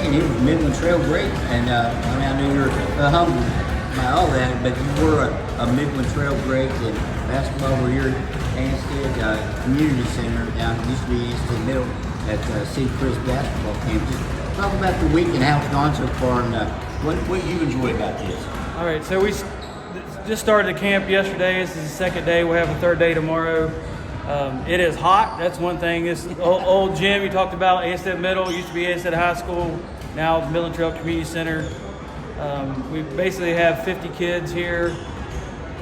saying, he was Midland Trail great, and I knew you were humbled by all that, but you were a Midland Trail great in basketball. We're here at Anstead Community Center down used to be Anstead Middle at Crist basketball camp. Just talk about the week and how it's gone so far, and what you enjoy about this. All right, so we just started the camp yesterday. This is the second day. We'll have a third day tomorrow. It is hot. That's one thing. This old gym you talked about, Anstead Middle, used to be Anstead High School, now the Midland Trail Community Center. We basically have 50 kids here,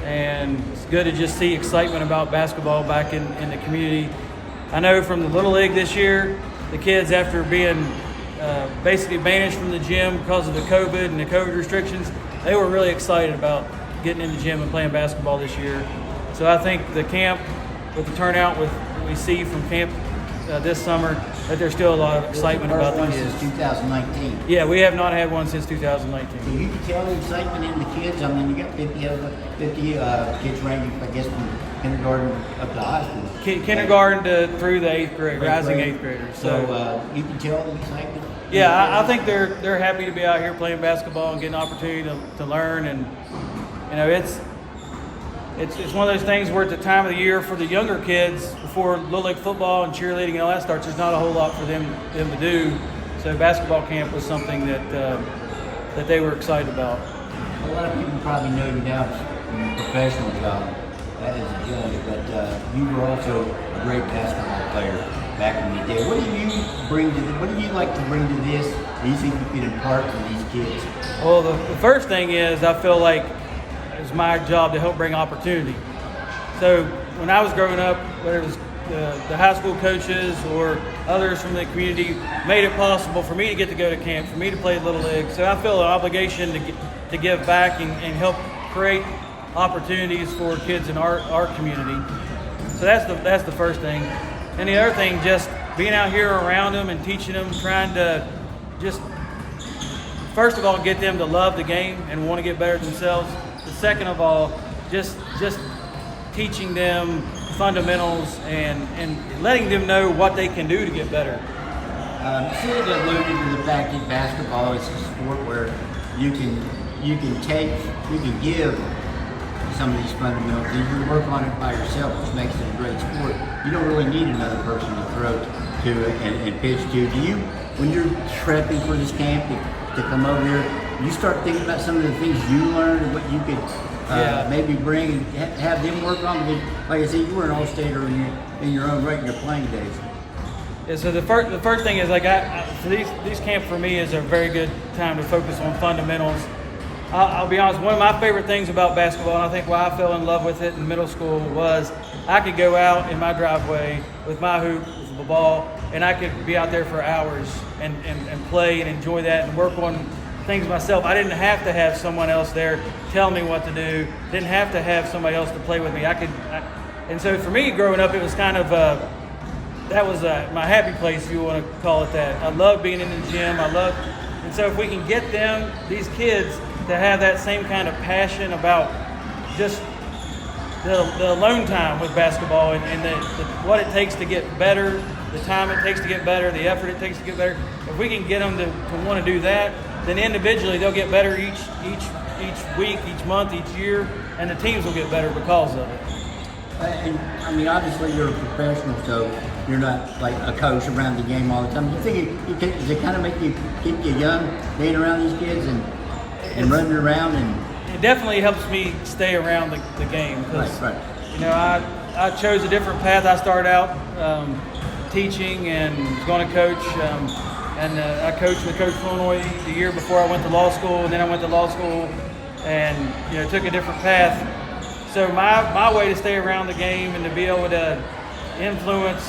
and it's good to just see excitement about basketball back in the community. I know from the Little League this year, the kids, after being basically banished from the gym because of the COVID and the COVID restrictions, they were really excited about getting in the gym and playing basketball this year. So I think the camp, with the turnout we see from camp this summer, that there's still a lot of excitement about the kids. Since 2019. Yeah, we have not had one since 2019. So you can tell the excitement in the kids. I mean, you got 50 kids ranging, I guess, from kindergarten up to high school. Kindergarten through the 8th grade, rising 8th graders. So you can tell the excitement. Yeah, I think they're happy to be out here playing basketball and getting an opportunity to learn. And it's one of those things where at the time of the year for the younger kids, before Little League football and cheerleading and all that starts, there's not a whole lot for them to do. So basketball camp was something that they were excited about. A lot of people probably know you now in your professional job as a judge, but you were also a great basketball player back in the day. What do you like to bring to this? Do you think you can impart to these kids? Well, the first thing is I feel like it's my job to help bring opportunity. So when I was growing up, whether it was the high school coaches or others from the community made it possible for me to get to go to camp, for me to play Little League. So I feel an obligation to give back and help create opportunities for kids in our community. So that's the first thing. And the other thing, just being out here around them and teaching them, trying to just, first of all, get them to love the game and want to get better themselves. But second of all, just teaching them fundamentals and letting them know what they can do to get better. Sid alluded to the fact that basketball is a sport where you can give some of these fundamentals, and you work on it by yourself, which makes it a great sport. You don't really need another person to throw to and pitch to. Do you, when you're prepping for this camp to come over here, you start thinking about some of the things you learned and what you could maybe bring and have them work on? Because, like I said, you were an all-stater in your own right in your playing days. Yeah, so the first thing is, like, so these camps for me is a very good time to focus on fundamentals. I'll be honest, one of my favorite things about basketball, and I think why I fell in love with it in middle school, was I could go out in my driveway with my hoop, with the ball, and I could be out there for hours and play and enjoy that and work on things myself. I didn't have to have someone else there tell me what to do. Didn't have to have somebody else to play with me. And so for me, growing up, it was kind of that was my happy place, if you want to call it that. I love being in the gym. And so if we can get these kids, to have that same kind of passion about just the alone time with basketball and what it takes to get better, the time it takes to get better, the effort it takes to get better. If we can get them to want to do that, then individually they'll get better each week, each month, each year, and the teams will get better because of it. And I mean, obviously you're a professional, so you're not like a coach around the game all the time. Do you think does it kind of keep you young, being around these kids and running around? And it definitely helps me stay around the game. Right. You know, I chose a different path. I started out teaching and was going to coach. I coached with Coach Flournoy the year before I went to law school, and then I went to law school and took a different path. So my way to stay around the game and to be able to influence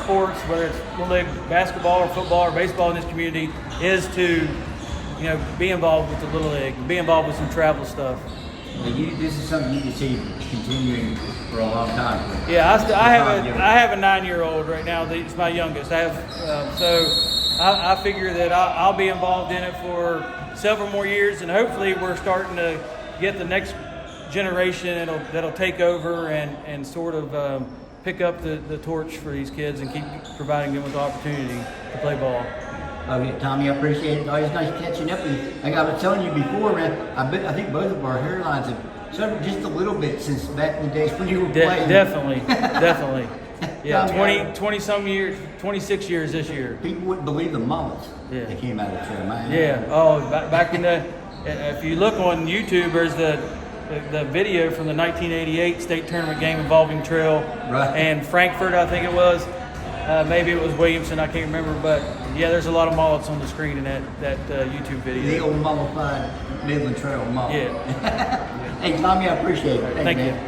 sports, whether it's Little League basketball or football or baseball in this community, is to be involved with the Little League, be involved with some travel stuff. This is something you can see continuing for a long time. Yeah, I have a 9-year-old right now. It's my youngest. I figure that I'll be involved in it for several more years, and hopefully we're starting to get the next generation that'll take over and sort of pick up the torch for these kids and keep providing them with the opportunity to play ball. Okay, Tommy, I appreciate it. Always nice catching up with you. Like I was telling you before, man, I think both of our hairlines have suffered just a little bit since back in the days when you were playing. Definitely, definitely. Yeah, Tommy, 20 some years, 26 years this year. people wouldn't believe the mullets that came out of the trail, man. Yeah. Oh, back in the, if you look on YouTube, there's the video from the 1988 state tournament game involving Trail and Frankfurt, I think it was. Maybe it was Williamson, I can't remember, but yeah, there's a lot of mullets on the screen in that YouTube video. The old mummified Midland Trail mullet. Yeah. Hey, Tommy, I appreciate it. Thank you. Man.